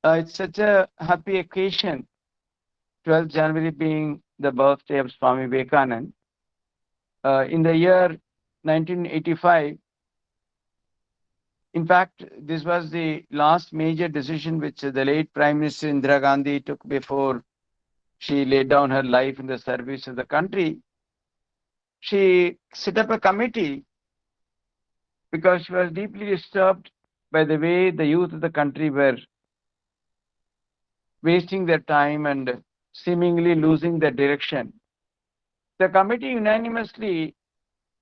It's such a happy occasion, 12th January being the birthday of Swami Vivekananda. In the year 1985, in fact, this was the last major decision which the late Prime Minister Indira Gandhi took before she laid down her life in the service of the country. She set up a committee because she was deeply disturbed by the way the youth of the country were wasting their time and seemingly losing their direction. The committee unanimously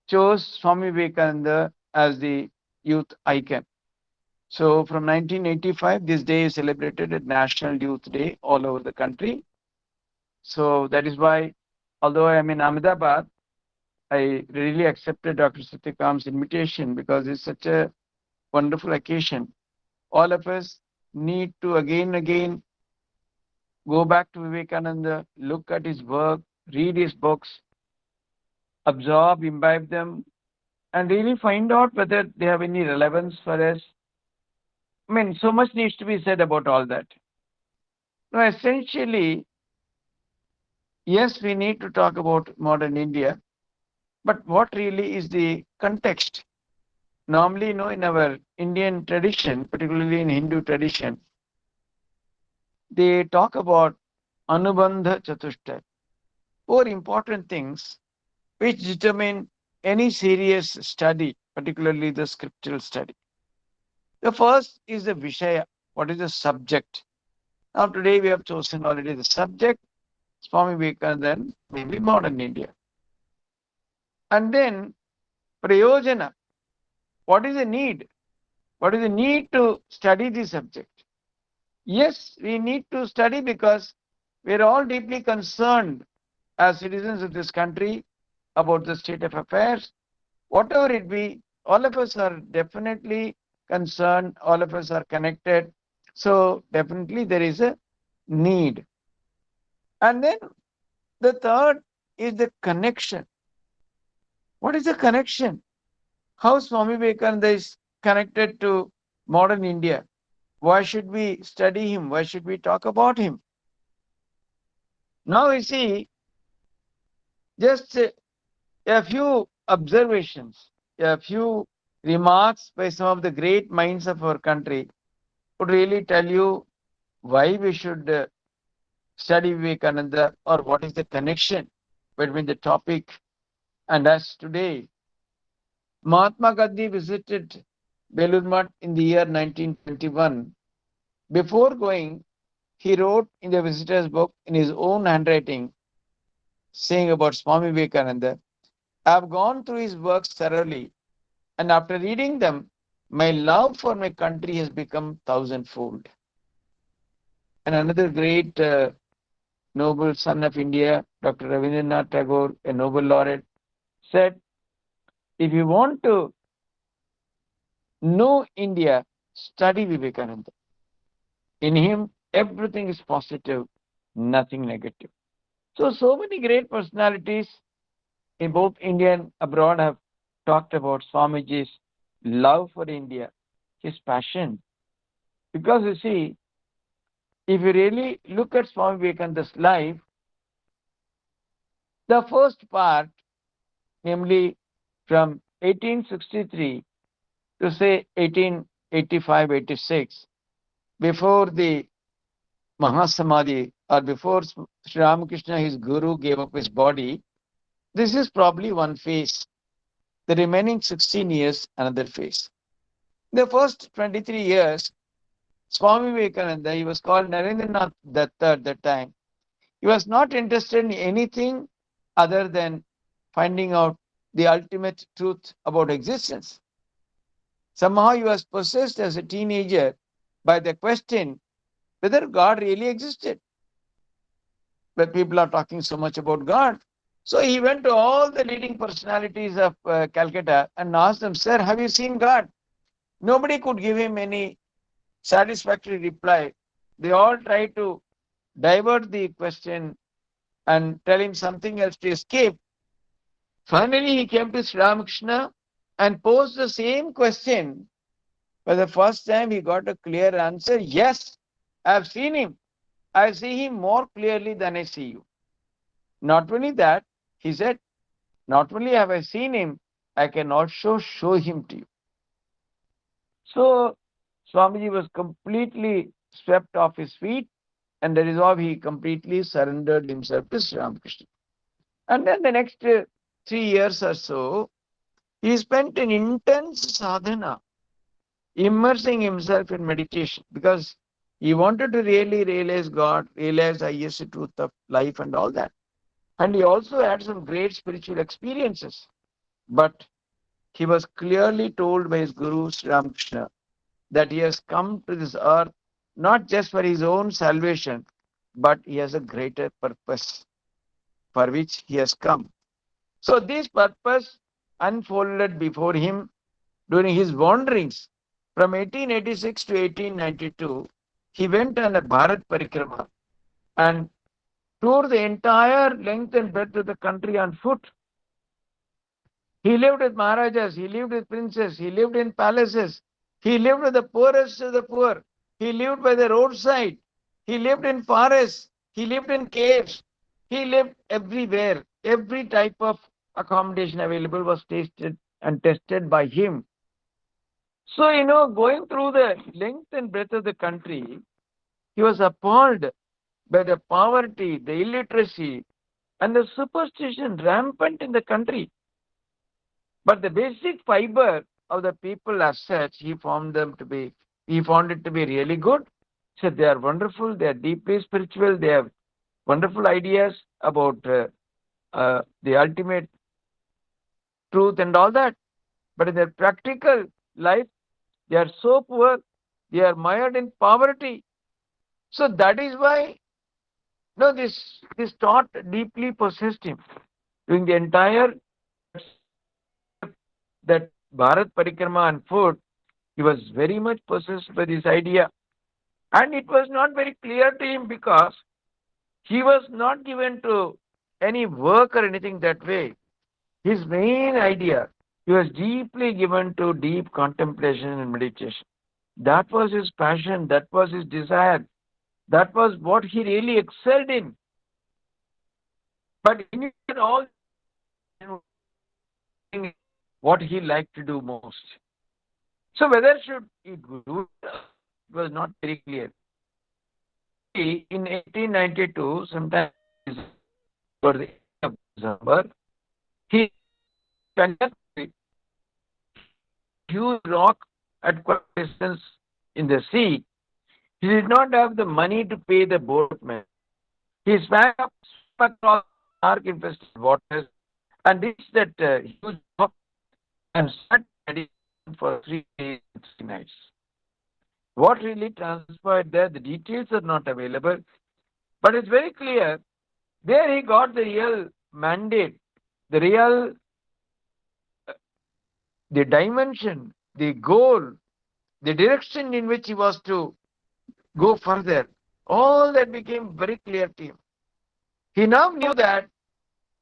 chose Swami Vivekananda as the youth icon. So from 1985, this day is celebrated as National Youth Day all over the country. So that is why, although I am in Ahmedabad, I really accepted Dr. Satyakam's invitation because it's such a wonderful occasion. All of us need to again go back to Vivekananda, look at his work, read his books, absorb, imbibe them, and really find out whether they have any relevance for us. I mean, so much needs to be said about all that. Now, essentially, yes, we need to talk about modern India, but what really is the context? Normally, in our Indian tradition, particularly in Hindu tradition, they talk about Anubandha Chatushtay, four important things which determine any serious study, particularly the scriptural study. The first is the Vishaya, what is the subject? Now, today we have chosen already the subject, Swami Vivekananda, maybe modern India. And then Prayojana, what is the need? What is the need to study this subject? Yes, we need to study because we are all deeply concerned as citizens of this country about the state of affairs. Whatever it be, all of us are definitely concerned, all of us are connected. So, definitely there is a need. And then the third is the connection. What is the connection? How Swami Vivekananda is connected to modern India? Why should we study him? Why should we talk about him? Now we see just a few observations, a few remarks by some of the great minds of our country would really tell you why we should study Vivekananda or what is the connection between the topic and us today. Mahatma Gandhi visited Belur Math in the year 1921. Before going, he wrote in the visitor's book in his own handwriting, saying about Swami Vivekananda, I have gone through his works thoroughly, and after reading them, my love for my country has become thousandfold. And another great noble son of India, Dr. Rabindranath Tagore, a Nobel laureate, said, if you want to know India, study Vivekananda. In him, everything is positive, nothing negative. So many great personalities in both India and abroad have talked about Swamiji's love for India, his passion. Because you see, if you really look at Swami Vivekananda's life, the first part, namely from 1863 to say 1885-86, before the Mahasamadhi or before Sri Ramakrishna, his guru, gave up his body, this is probably one phase. The remaining 16 years, another phase. The first 23 years, Swami Vivekananda, he was called Narendranath Datta at that time. He was not interested in anything other than finding out the ultimate truth about existence. Somehow he was possessed as a teenager by the question whether God really existed. But people are talking so much about God. So he went to all the leading personalities of Calcutta and asked them, Sir, have you seen God? Nobody could give him any satisfactory reply. They all tried to divert the question and tell him something else to escape. Finally, he came to Sri Ramakrishna and posed the same question. For the first time, he got a clear answer. Yes, I have seen him. I see him more clearly than I see you. Not only that, he said, not only have I seen him, I can also show him to you. So Swamiji was completely swept off his feet, and that is how he completely surrendered himself to Sri Ramakrishna. And then the next 3 years or so, he spent in intense sadhana, immersing himself in meditation, because he wanted to really realize God, realize the highest truth of life and all that. And he also had some great spiritual experiences. But he was clearly told by his Guru Sri Ramakrishna that he has come to this earth not just for his own salvation, but he has a greater purpose for which he has come. So this purpose unfolded before him during his wanderings from 1886 to 1892. He went on a Bharat Parikrama and toured the entire length and breadth of the country on foot. He lived with Maharajas, he lived with princes, he lived in palaces, he lived with the poorest of the poor, he lived by the roadside, he lived in forests, he lived in caves, he lived everywhere. Every type of accommodation available was tasted and tested by him. So, going through the length and breadth of the country, he was appalled by the poverty, the illiteracy, and the superstition rampant in the country. But the basic fiber of the people as such, he found it to be really good. He said they are wonderful, they are deeply spiritual, they have wonderful ideas about the ultimate truth and all that. But in their practical life, they are so poor, they are mired in poverty. So that is why this thought deeply possessed him during the entire that Bharat Parikrama on foot. He was very much possessed by this idea. And it was not very clear to him because he was not given to any work or anything that way. His main idea, he was deeply given to deep contemplation and meditation. That was his passion, that was his desire, that was what he really excelled in. But in all, what he liked to do most. So whether should he do it was not very clear. In 1892, sometime for the end of December, he conducted a huge rock at quite a distance in the sea. He did not have the money to pay the boatman. He swam across dark infested waters and reached that huge rock and sat meditation for 3 days and 3 nights. What really transpired there, the details are not available, but it's very clear. There he got the real mandate, the real, the dimension, the goal, the direction in which he was to go further. All that became very clear to him. He now knew that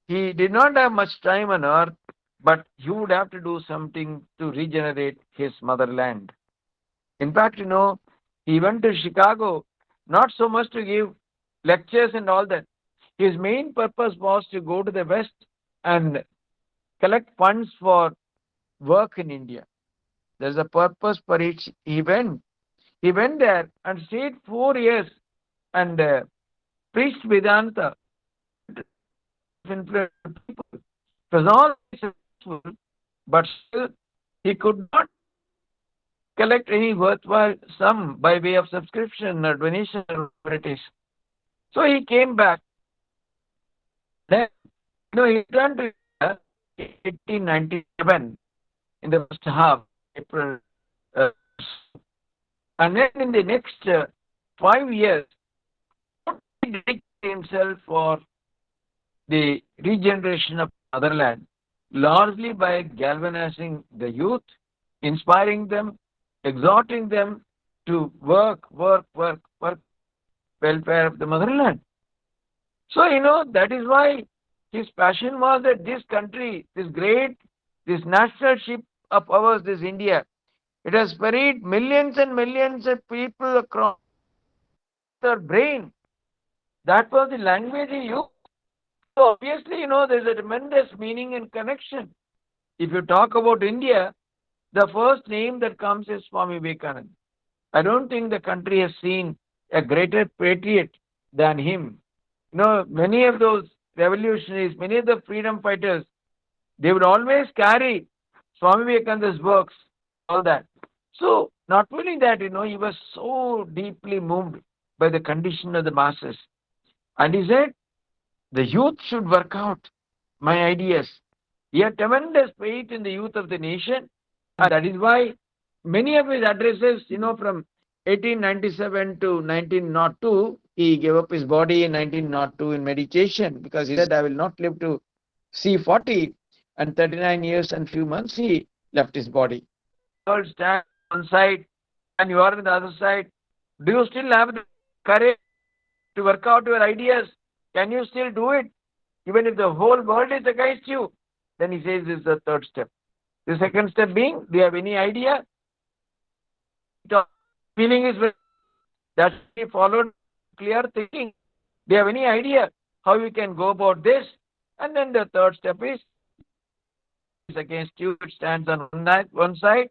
he did not have much time on earth, but he would have to do something to regenerate his motherland. In fact, he went to Chicago not so much to give lectures and all that. His main purpose was to go to the West and collect funds for work in India. There's a purpose for which he went. He went there and stayed 4 years and preached Vedanta. Influence people. It was all successful, but still he could not collect any worthwhile sum by way of subscription or donation or whatever it is. So he came back. Then, he returned to India in 1897 in the first half, April. And then in the next 5 years, he dedicated himself for the regeneration of motherland, largely by galvanizing the youth, inspiring them, exhorting them to work, welfare of the motherland. So, that is why his passion was that this country, this national ship of ours, this India, it has ferried millions and millions of people across our brain. That was the language he used. So obviously, there's a tremendous meaning and connection. If you talk about India, the first name that comes is Swami Vivekananda. I don't think the country has seen a greater patriot than him. Many of those revolutionaries, many of the freedom fighters, they would always carry Swami Vivekananda's works, all that. So, not only that, he was so deeply moved by the condition of the masses. And he said, the youth should work out my ideas. He had tremendous faith in the youth of the nation. And that is why many of his addresses, from 1897 to 1902, he gave up his body in 1902 in meditation because he said, I will not live to see 40, and 39 years and few months he left his body. You stand on one side and you are on the other side. Do you still have the courage to work out your ideas? Can you still do it? Even if the whole world is against you? Then he says this is the third step. The second step being, do you have any idea? The feeling is that should be followed clear thinking. Do you have any idea how you can go about this? And then the third step is against you, it stands on one side.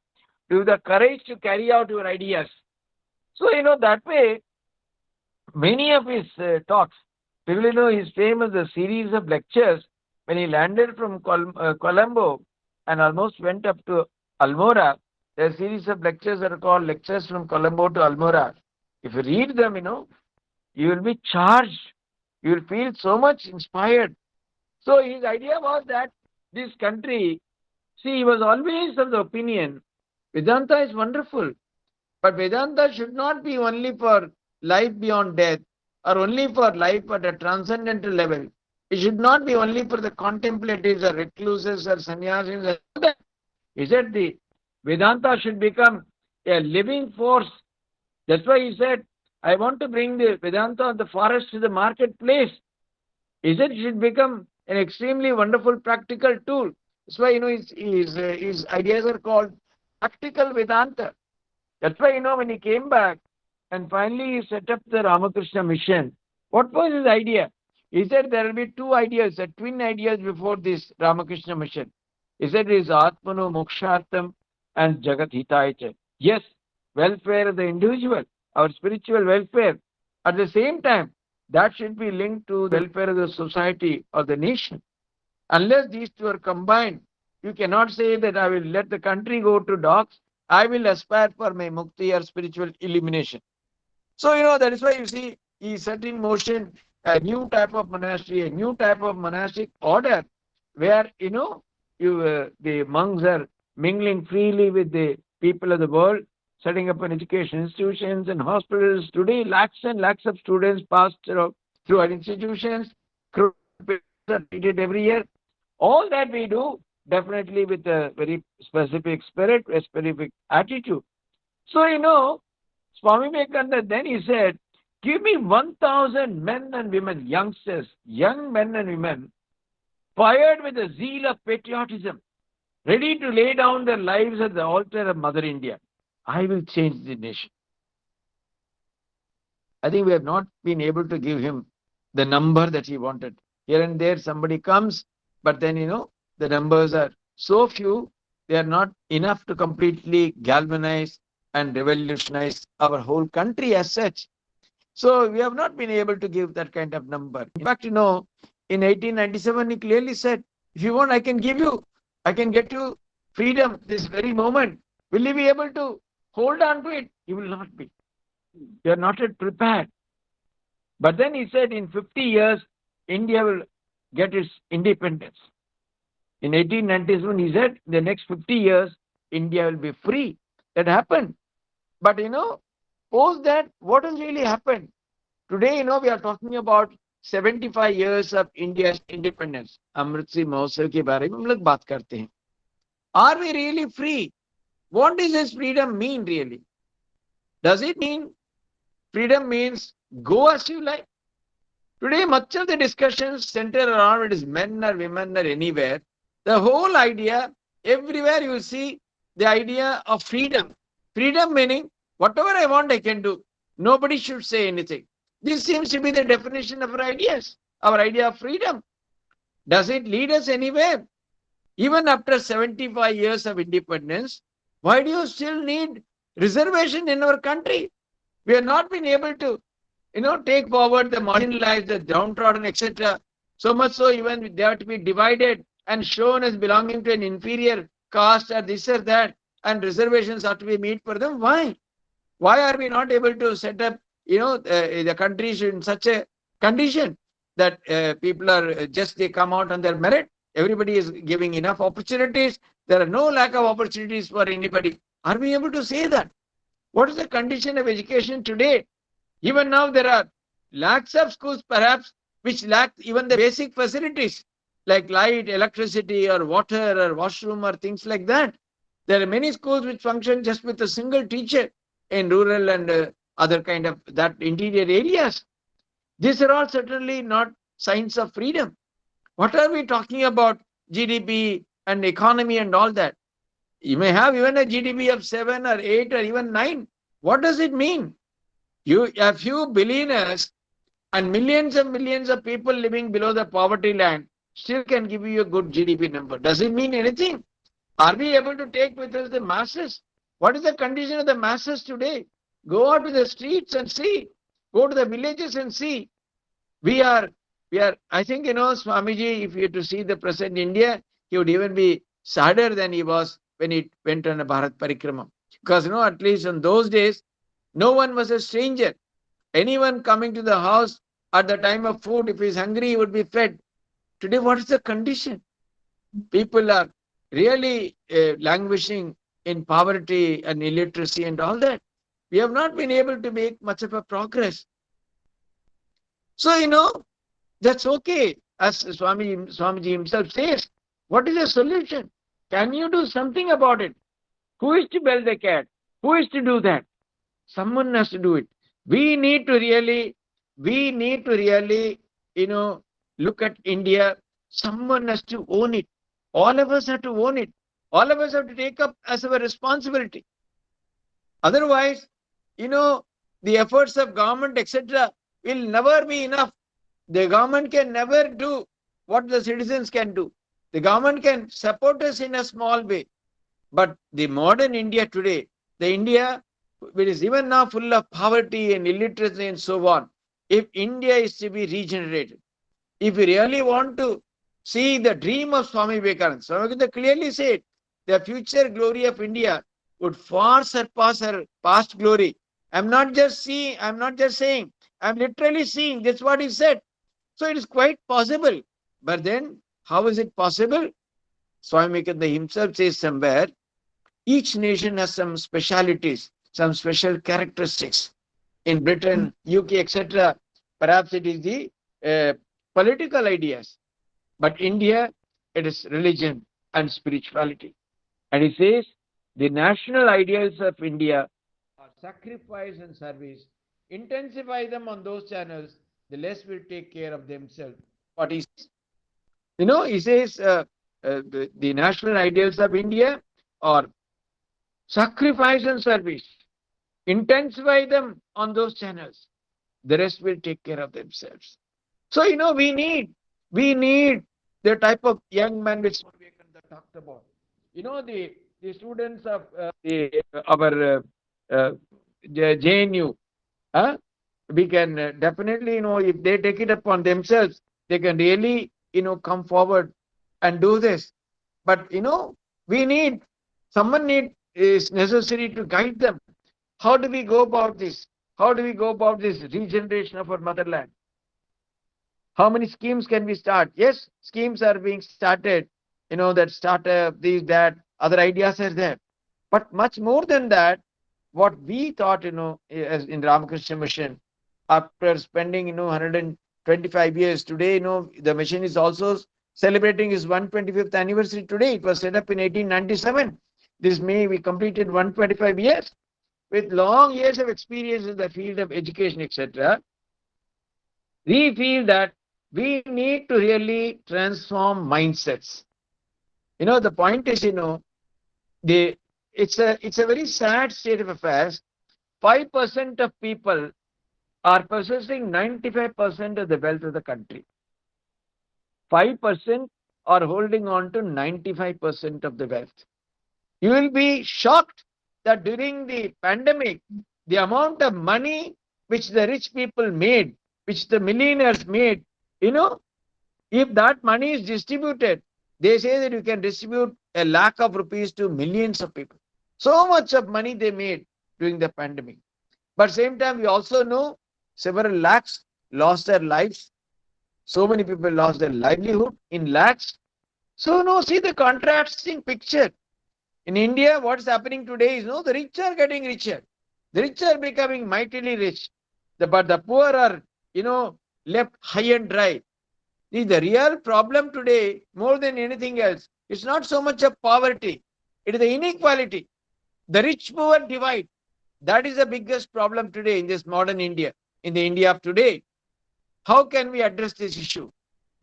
Do you have the courage to carry out your ideas? So, that way, many of his talks, people his famous series of lectures when he landed from Colombo and almost went up to Almora. There are a series of lectures that are called Lectures from Colombo to Almora. If you read them, you will be charged. You will feel so much inspired. So his idea was that this country, he was always of the opinion, Vedanta is wonderful, but Vedanta should not be only for life beyond death or only for life at a transcendental level. It should not be only for the contemplatives or recluses or sannyasis. He said the Vedanta should become a living force. That's why he said, I want to bring the Vedanta of the forest to the marketplace. He said it should become an extremely wonderful practical tool. That's why, his ideas are called practical Vedanta. That's why, when he came back and finally he set up the Ramakrishna mission, what was his idea? He said there will be two ideas, twin ideas before this Ramakrishna mission. He said it is Atmano Mokshartham and Jagat Hitaya. Yes, welfare of the individual, our spiritual welfare. At the same time, that should be linked to the welfare of the society or the nation. Unless these two are combined, you cannot say that I will let the country go to dogs. I will aspire for my mukti or spiritual illumination. So, that is why you see he set in motion a new type of monastery, a new type of monastic order where, the monks are mingling freely with the people of the world, setting up an education institutions and hospitals. Today, lakhs and lakhs of students pass through our institutions. Crores of people are treated every year. All that we do definitely with a very specific spirit, a specific attitude. So, Swami Vivekananda then he said, give me 1,000 men and women, youngsters, young men and women, fired with the zeal of patriotism, ready to lay down their lives at the altar of Mother India. I will change the nation. I think we have not been able to give him the number that he wanted. Here and there somebody comes, but then, the numbers are so few, they are not enough to completely galvanize and revolutionize our whole country as such. So we have not been able to give that kind of number. In fact, in 1897, he clearly said, if you want, I can give you, I can get you freedom this very moment. Will you be able to hold on to it? You will not be. You are not yet prepared. But then he said, in 50 years, India will get its independence. In 1897, he said, in the next 50 years, India will be free. That happened. But, post that, what has really happened? Today, we are talking about 75 years of India's independence. Amrit Singh Mahotsav ke baare mein hum log baat karte hain. Are we really free? What does this freedom mean really? Does it mean freedom means go as you like? Today, much of the discussions center around it is men or women or anywhere. The whole idea, everywhere you see the idea of freedom. Freedom meaning whatever I want, I can do. Nobody should say anything. This seems to be the definition of our ideas, our idea of freedom. Does it lead us anywhere? Even after 75 years of independence, why do you still need reservation in our country? We have not been able to, take forward the marginalized, the downtrodden, etc. So much so, even they have to be divided and shown as belonging to an inferior caste or this or that, and reservations have to be made for them. Why? Why are we not able to set up, the countries in such a condition that people are just they come out on their merit? Everybody is giving enough opportunities. There are no lack of opportunities for anybody. Are we able to say that? What is the condition of education today? Even now, there are lakhs of schools, perhaps, which lack even the basic facilities like light, electricity, or water, or washroom, or things like that. There are many schools which function just with a single teacher in rural and other kind of that interior areas. These are all certainly not signs of freedom. What are we talking about? GDP and economy and all that. You may have even a GDP of 7 or 8 or even 9. What does it mean? A few billionaires and millions of people living below the poverty line still can give you a good GDP number. Does it mean anything? Are we able to take with us the masses? What is the condition of the masses today? Go out to the streets and see. Go to the villages and see. We are, I think, Swamiji, if you were to see the present India, he would even be sadder than he was when he went on a Bharat Parikrama. Because, at least in those days, no one was a stranger. Anyone coming to the house at the time of food, if he's hungry, he would be fed. Today, what is the condition? People are really languishing in poverty and illiteracy and all that. We have not been able to make much of a progress. So, that's okay. As Swamiji himself says, what is the solution? Can you do something about it? Who is to bell the cat? Who is to do that? Someone has to do it. We need to really, look at India. Someone has to own it. All of us have to own it. All of us have to take up as our responsibility. Otherwise, the efforts of government, etc., will never be enough. The government can never do what the citizens can do. The government can support us in a small way. But the modern India today, the India which is even now full of poverty and illiteracy and so on, if India is to be regenerated, if we really want to see the dream of Swami Vivekananda, Swami Vivekananda clearly said the future glory of India would far surpass her past glory. I'm not just saying, I'm literally seeing. That's what he said. So it is quite possible. But then, how is it possible? Swami Vivekananda himself says somewhere, each nation has some specialities, some special characteristics. In Britain, UK, etc., perhaps it is the political ideas. But India, it is religion and spirituality. And he says, the national ideals of India are sacrifice and service. Intensify them on those channels, the less will take care of themselves. What he says, he says the national ideals of India are sacrifice and service. Intensify them on those channels. The rest will take care of themselves. So, we need the type of young man which Vivekananda talked about. The students of our JNU, we can definitely, if they take it upon themselves, they can really, come forward and do this. But, someone is necessary to guide them. How do we go about this? How do we go about this regeneration of our motherland? How many schemes can we start? Yes, schemes are being started, that startup, these, that, other ideas are there. But much more than that, what we thought, as in Ramakrishna Mission, after spending, 125 years, today, the mission is also celebrating its 125th anniversary today. It was set up in 1897. This May, we completed 125 years. With long years of experience in the field of education, etc., we feel that we need to really transform mindsets. The point is, it's a very sad state of affairs. 5% of people are possessing 95% of the wealth of the country. 5% are holding on to 95% of the wealth. You will be shocked that during the pandemic, the amount of money which the rich people made, which the millionaires made, you know, if that money is distributed, they say that you can distribute a lakh of rupees to millions of people. So much of money they made during the pandemic. But same time, we also know several lakhs lost their lives. So many people lost their livelihood in lakhs. So no, see the contrasting picture. In India, what's happening today is no, the rich are getting richer. The rich are becoming mightily rich. But the poor are, left high and dry. See, the real problem today, more than anything else, is not so much of poverty. It is the inequality. The rich poor divide. That is the biggest problem today in this modern India, in the India of today. How can we address this issue?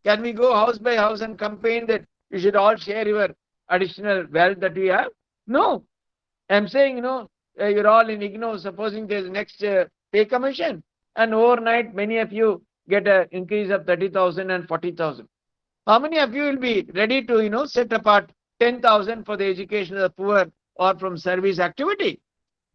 Can we go house by house and campaign that you should all share your additional wealth that we have? No. I'm saying, you're all in IGNOU, supposing there's next pay commission, and overnight many of you get an increase of 30,000 and 40,000. How many of you will be ready to, set apart 10,000 for the education of the poor or from service activity?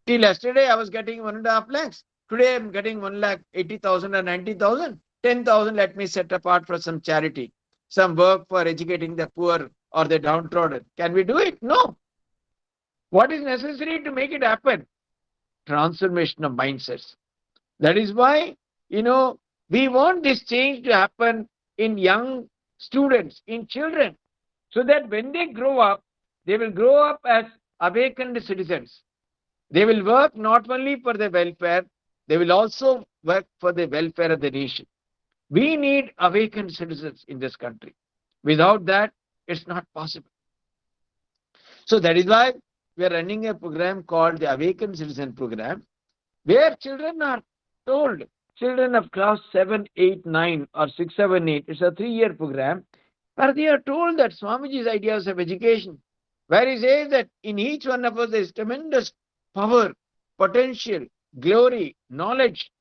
Till yesterday, I was getting 1.5 lakhs. Today, I'm getting 1,80,000 or 90,000. 10,000, let me set apart for some charity, some work for educating the poor or the downtrodden. Can we do it? No. What is necessary to make it happen? Transformation of mindsets. That is why, we want this change to happen in young students, in children, so that when they grow up, they will grow up as awakened citizens. They will work not only for the welfare, they will also work for the welfare of the nation. We need awakened citizens in this country. Without that, it's not possible. So that is why we are running a program called the Awakened Citizen Program, where children are told, children of class 7, 8, 9, or 6, 7, 8, it's a 3-year program, where they are told that Swamiji's ideas of education, where he says that in each one of us there is tremendous power, potential, glory, knowledge,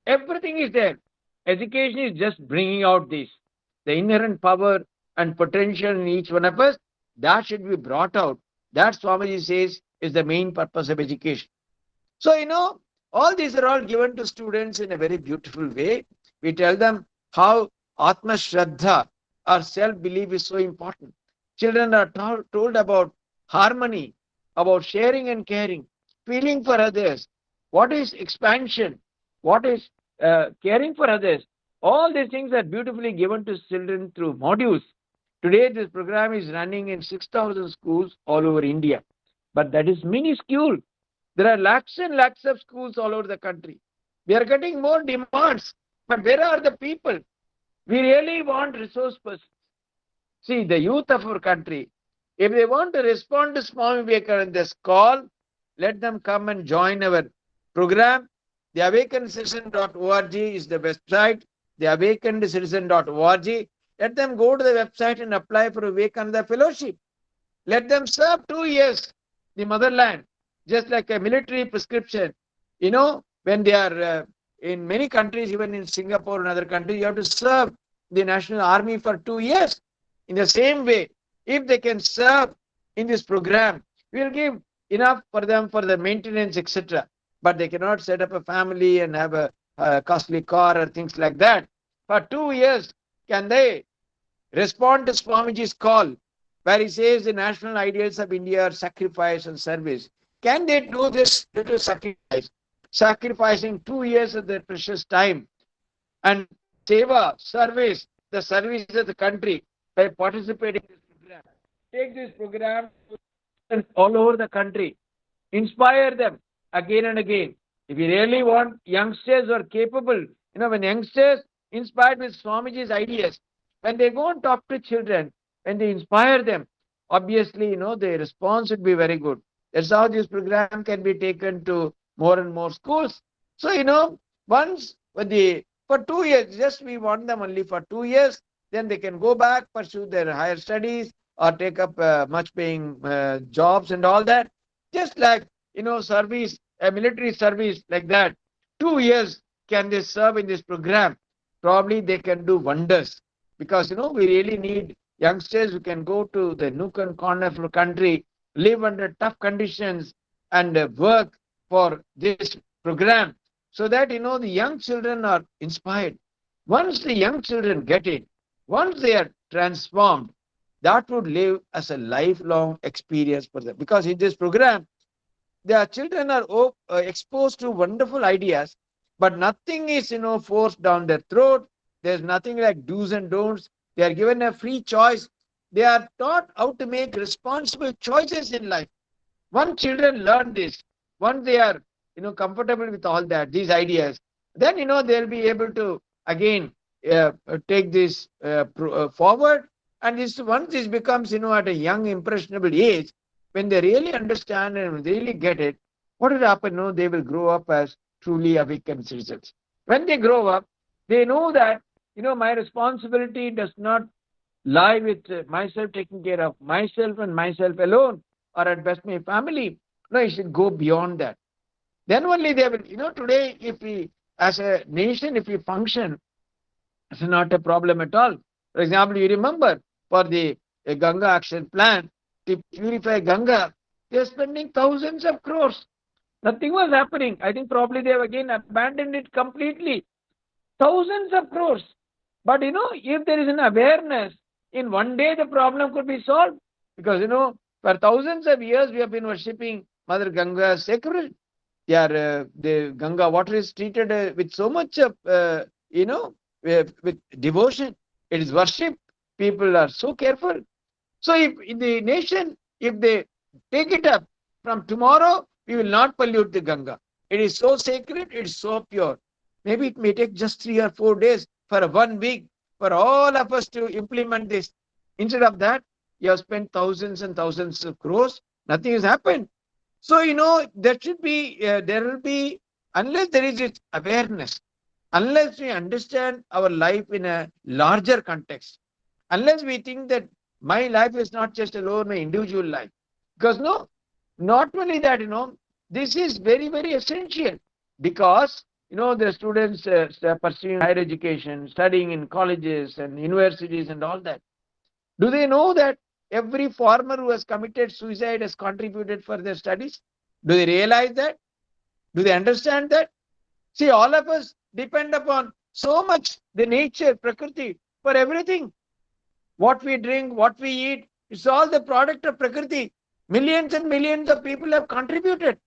everything is there. Education is just bringing out this. The inherent power and potential in each one of us, that should be brought out. That Swamiji says is the main purpose of education. So, all these are all given to students in a very beautiful way. We tell them how Atma Shraddha or self-belief is so important. Children are told about harmony, about sharing and caring, feeling for others. What is expansion? What is caring for others? All these things are beautifully given to children through modules. Today, this program is running in 6,000 schools all over India. But that is minuscule. There are lakhs and lakhs of schools all over the country. We are getting more demands. But where are the people? We really want resource persons. See, the youth of our country, if they want to respond to Swami Vivekananda's call, let them come and join our program. The awakenedcitizen.org is the website. The awakenedcitizen.org. Let them go to the website and apply for a Vivekananda fellowship. Let them serve 2 years the motherland, just like a military prescription. When they are in many countries, even in Singapore and other countries, you have to serve the national army for 2 years. In the same way, if they can serve in this program, we will give enough for them for the maintenance, etc. But they cannot set up a family and have a costly car or things like that. For 2 years, can they respond to Swamiji's call, where he says the national ideals of India are sacrifice and service? Can they do this little sacrifice, sacrificing 2 years of their precious time and seva, service, the service of the country by participating in this program? Take this program all over the country. Inspire them again and again. If you really want youngsters who are capable, when youngsters inspired with Swamiji's ideas, when they go and talk to children, when they inspire them, obviously, the response would be very good. That's how this program can be taken to more and more schools. So, once for 2 years, just we want them only for 2 years, then they can go back, pursue their higher studies, or take up much paying jobs and all that. Just like, service, a military service like that. 2 years can they serve in this program? Probably they can do wonders, because we really need youngsters who can go to the nook and corner of the country, live under tough conditions, and work for this program, so that the young children are inspired. Once the young children get it, once they are transformed, that would live as a lifelong experience for them, because in this program the children are exposed to wonderful ideas, but nothing is forced down their throat. There's nothing like do's and don'ts. They are given a free choice. They are taught how to make responsible choices in life. Once children learn this, once they are comfortable with all that, these ideas, then they'll be able to again take this forward. And this, once this becomes at a young impressionable age, when they really understand and really get it, what will happen? No, they will grow up as truly awakened citizens. When they grow up, they know that my responsibility does not lie with myself, taking care of myself and myself alone, or at best my family. No, it should go beyond that. Then only they will. Today, if we, as a nation, if we function, it's not a problem at all. For example, you remember for the Ganga Action Plan to purify Ganga, they are spending thousands of crores. Nothing was happening. I think probably they have again abandoned it completely. Thousands of crores. But if there is an awareness, in one day the problem could be solved. Because for thousands of years we have been worshipping Mother Ganga as sacred. The Ganga water is treated with so much of with devotion. It is worship. People are so careful. So if in the nation, if they take it up from tomorrow, we will not pollute the Ganga. It is so sacred, it is so pure. Maybe it may take just 3 or 4 days for 1 week for all of us to implement this. Instead of that, you have spent thousands and thousands of crores. Nothing has happened. So, there will be, unless there is this awareness, unless we understand our life in a larger context, unless we think that my life is not just alone my individual life. Because not only that, this is very, very essential, because the students pursuing higher education, studying in colleges and universities and all that. Do they know that every farmer who has committed suicide has contributed for their studies? Do they realize that? Do they understand that? See, all of us depend upon so much the nature, Prakriti, for everything. What we drink, what we eat, it's all the product of Prakriti. Millions and millions of people have contributed.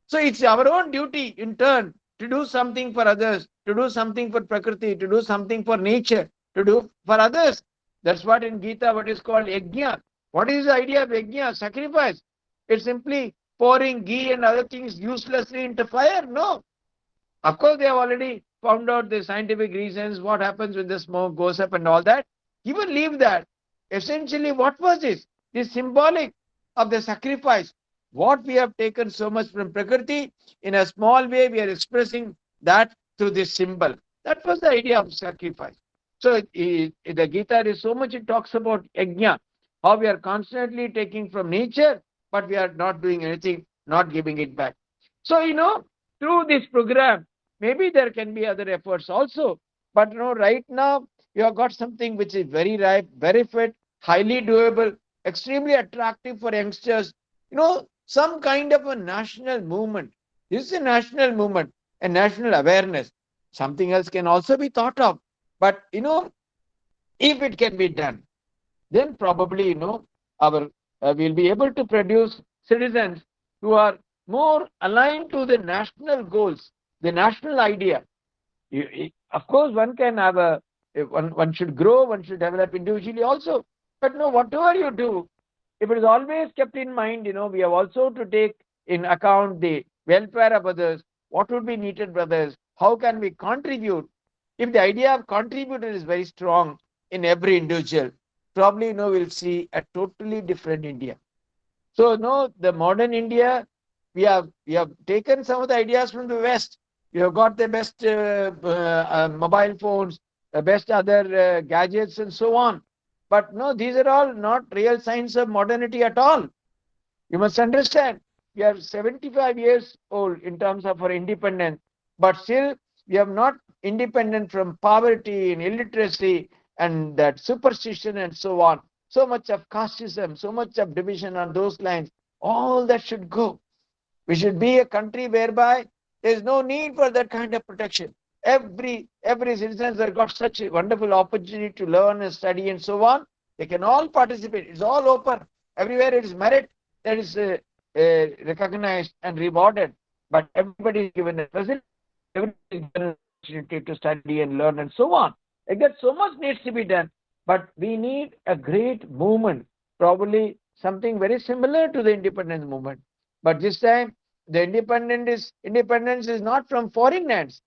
So it's our own duty in turn to do something for others, to do something for Prakriti, to do something for nature, to do for others. That's what in Gita, what is called yajna. What is the idea of yajna? Sacrifice. It's simply pouring ghee and other things uselessly into fire. No. Of course, they have already found out the scientific reasons, what happens when the smoke goes up and all that. Even leave that. Essentially, what was this? This symbolic of the sacrifice. What we have taken so much from Prakriti, in a small way, we are expressing that through this symbol. That was the idea of sacrifice. So, the Gita is so much, it talks about yajna, how we are constantly taking from nature, but we are not doing anything, not giving it back. So, through this program, maybe there can be other efforts also. But right now, you have got something which is very ripe, very fit, highly doable, extremely attractive for youngsters. Some kind of a national movement. This is a national movement, a national awareness. Something else can also be thought of. But, if it can be done, then probably, our we'll be able to produce citizens who are more aligned to the national goals, the national idea. Of course, one can have one should grow, one should develop individually also. But whatever you do, if it is always kept in mind, we have also to take in account the welfare of others, what would be needed for others, how can we contribute. If the idea of contributor is very strong in every individual, probably we'll see a totally different India. So the modern India, we have taken some of the ideas from the West. We have got the best mobile phones, the best other gadgets and so on. But these are all not real signs of modernity at all. You must understand, we are 75 years old in terms of our independence, but still We are not independent from poverty and illiteracy and that superstition and so on. So much of casteism, so much of division on those lines. All that should go. We should be a country whereby there is no need for that kind of protection. Every citizen has got such a wonderful opportunity to learn and study and so on. They can all participate. It's all open. Everywhere it is merit that is recognized and rewarded. But everybody is given a facility, everybody is given an opportunity to study and learn and so on. Again, so much needs to be done. But we need a great movement, probably something very similar to the independence movement. But this time, the independence is not from foreign lands.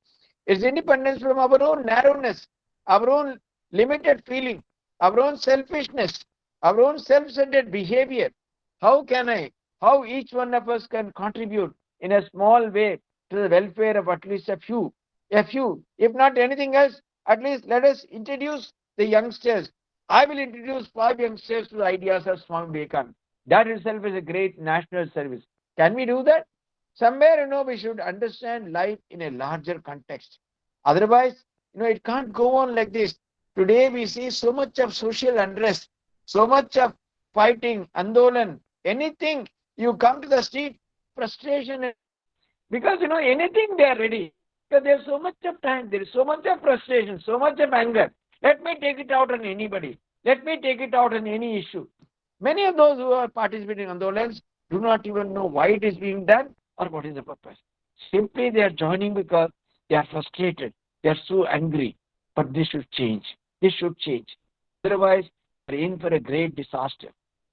It's independence from our own narrowness, our own limited feeling, our own selfishness, our own self-centered behavior. How can how each one of us can contribute in a small way to the welfare of at least a few, if not anything else, at least let us introduce the youngsters. I will introduce 5 youngsters to the ideas of Swami Vivekananda. That itself is a great national service. Can we do that? Somewhere, we should understand life in a larger context. Otherwise, it can't go on like this. Today, we see so much of social unrest, so much of fighting, andolan, anything. You come to the street, frustration, because, anything they are ready. Because there's so much of time, there is so much of frustration, so much of anger. Let me take it out on anybody. Let me take it out on any issue. Many of those who are participating in Andolans do not even know why it is being done or what is the purpose. Simply they are joining because they are frustrated. They are so angry. But this should change. This should change. Otherwise, we are in for a great disaster.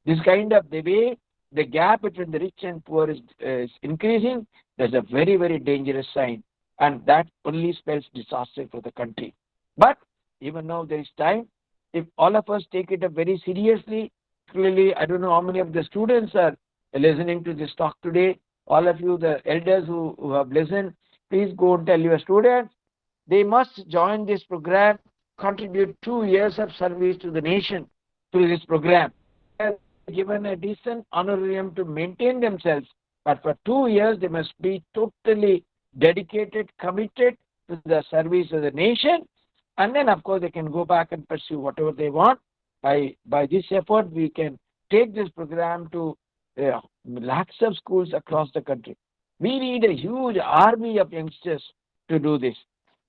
This kind of the way the gap between the rich and poor is increasing, that's a very, very dangerous sign. And that only spells disaster for the country. But even now there is time. If all of us take it up very seriously, clearly, I don't know how many of the students are listening to this talk today. All of you, the elders who have listened, please go and tell your students they must join this program, contribute 2 years of service to the nation through this program. They are given a decent honorarium to maintain themselves, but for 2 years they must be totally dedicated, committed to the service of the nation, and then of course they can go back and pursue whatever they want. By this effort, we can take this program to lakhs of schools across the country. We need a huge army of youngsters to do this.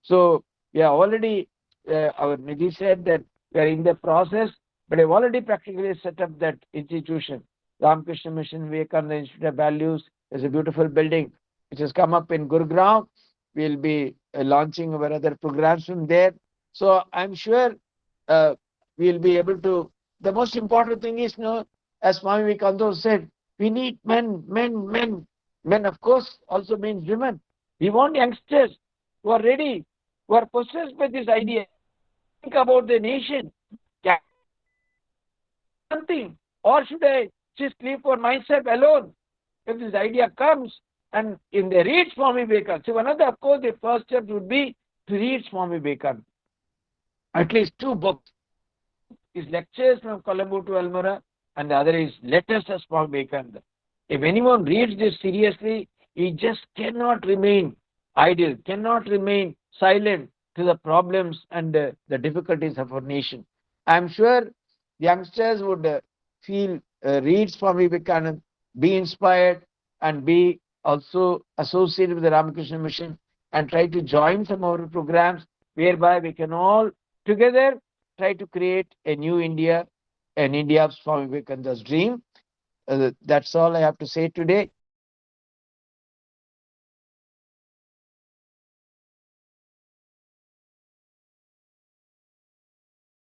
So we are already, our Nidhi said that we are in the process, but I've already practically set up that institution. Ramakrishna Mission Vivekananda Institute of Values is a beautiful building which has come up in Gurgaon. We'll be launching our other programs from there. So I'm sure we'll be able to. The most important thing is, as Swami Vivekananda said, we need men, men, men. Men, of course, also means women. We want youngsters who are ready, who are possessed by this idea. Think about the nation. Can something, or should I just live for myself alone? If this idea comes, and in the read Swami Vivekananda, so another, of course, the first step would be to read Swami Vivekananda. At least 2 books. His lectures from Colombo to Almora, and the other is Letters of Swami Vivekananda. If anyone reads this seriously, he just cannot remain idle, cannot remain silent to the problems and the difficulties of our nation. I am sure the youngsters would read Swami Vivekananda, be inspired, and be also associated with the Ramakrishna Mission, and try to join some of our programs whereby we can all together try to create a new India, an India of Swami Vivekananda's dream. That's all I have to say today.